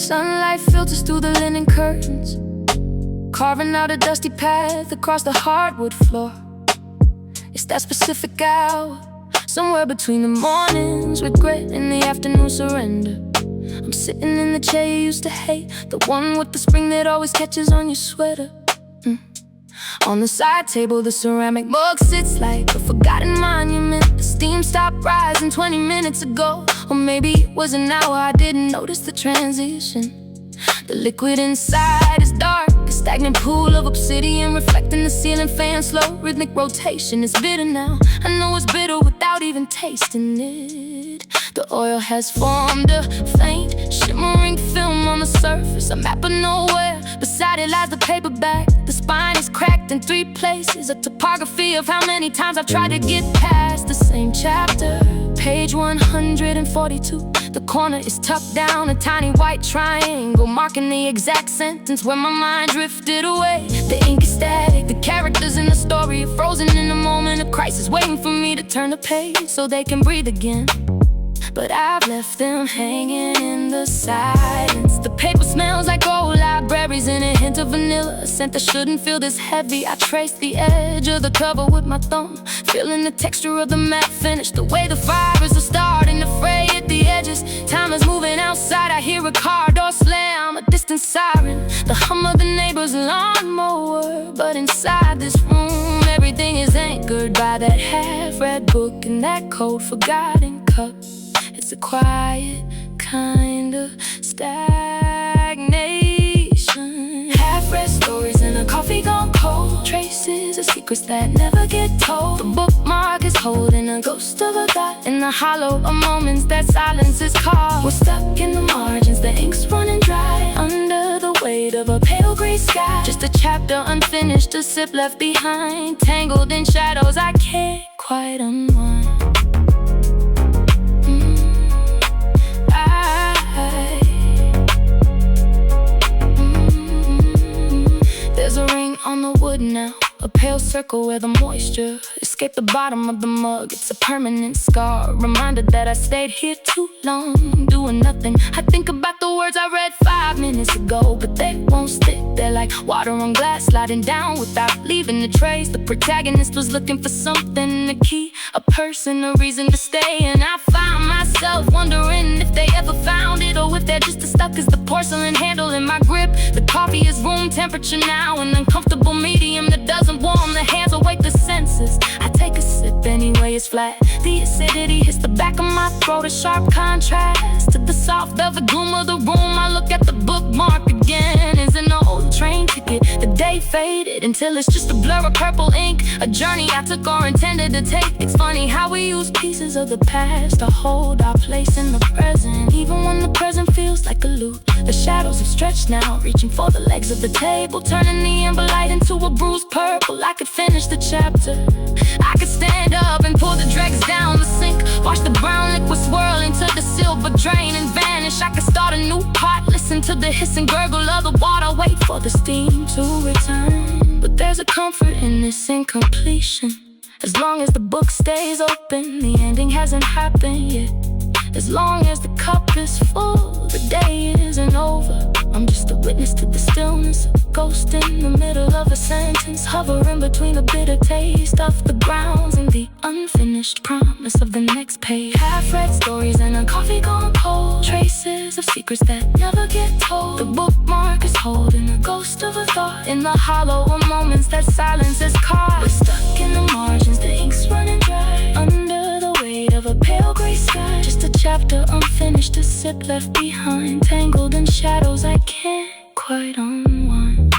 Sunlight filters through the linen curtains, carving out a dusty path across the hardwood floor. It's that specific hour, somewhere between the morning's regret and the afternoon surrender. I'm sitting in the chair you used to hate, the one with the spring that always catches on your sweater. On the side table, the ceramic mug sits like a forgotten monument. The steam stopped rising 20 minutes ago, or maybe it was an hour. I didn't notice the transition. The liquid inside is dark, a stagnant pool of obsidian reflecting the ceiling fan. Slow rhythmic rotation. It's bitter now, I know it's bitter without even tasting it. The oil has formed a faint, shimmering film on the surface, a map of nowhere. Beside it lies the paperback. The spine is cracked in 3 places, a topography of how many times I've tried to get past the same chapter. Page 142. The corner is tucked down, a tiny white triangle marking the exact sentence where my mind drifted away. The ink is static, the characters in the story are frozen in a moment of crisis, waiting for me to turn the page so they can breathe again. But I've left them hanging in the silence. The paper smells like old libraries and a hint of vanilla, a scent that shouldn't feel this heavy. I traced the edge of the cover with my thumb, feeling the texture of the matte finish, the way the fibers are starting to fray at the edges. Time is moving outside, I hear a car door slam, a distant siren, the hum of the neighbor's lawnmower. But inside this room, everything is anchored by that half-read book and that cold forgotten cup. It's a quiet kind of stagnation. Half-read stories in a coffee gone cold, traces of secrets that never get told. The bookmark is holding a ghost of a thought in the hollow of moments that silence is called. We're stuck in the margins, the ink's running dry under the weight of a pale gray sky. Just a chapter unfinished, a sip left behind, tangled in shadows I can't quite unwind. There's a ring on the wood now, a pale circle where the moisture escaped the bottom of the mug. It's a permanent scar, a reminder that I stayed here too long, doing nothing. I think about the words I read 5 minutes ago, but they won't stick. They're like water on glass, sliding down without leaving a trace. The protagonist was looking for something, a key, a person, a reason to stay. And I found myself wondering if they ever found it, or if they're just as stuck as the porcelain handle in my grip. The coffee is room temperature now, an uncomfortable medium that doesn't warm the hands, awake the senses. I take a sip anyway, it's flat. The acidity hits the back of my throat, a sharp contrast to the soft velvet gloom of the room. I look at the bookmark again, it's an old train ticket. The day faded until it's just a blur of purple ink, a journey I took or intended to take. It's funny how we use pieces of the past to hold our place in the present, even when the present feels like a loop. The shadows have stretched now, reaching for the legs of the table, turning the amber light into a bruised purple. I could finish the chapter, I could stand up and pull the dregs down the sink, watch the brown liquid swirl into the silver drain and vanish. I could start a new pot, listen to the hiss and gurgle of the water, wait for the steam to return. But there's a comfort in this incompletion. As long as the book stays open, the ending hasn't happened yet. As long as the cup is full, the day isn't over. I'm just a witness to the stillness, a ghost in the middle of a sentence, hovering between the bitter taste of the grounds and the unfinished promise of the next page. Half-read stories in a coffee gone cold, traces of secrets that never get told. The bookmark is holding a ghost of a thought in the hollow of moments that silence is caught. We're stuck in the margins, the ink's running dry under the weight of a pale gray sky. Just a chapter unfinished, a sip left behind, tangled in shadows I can't quite unwind.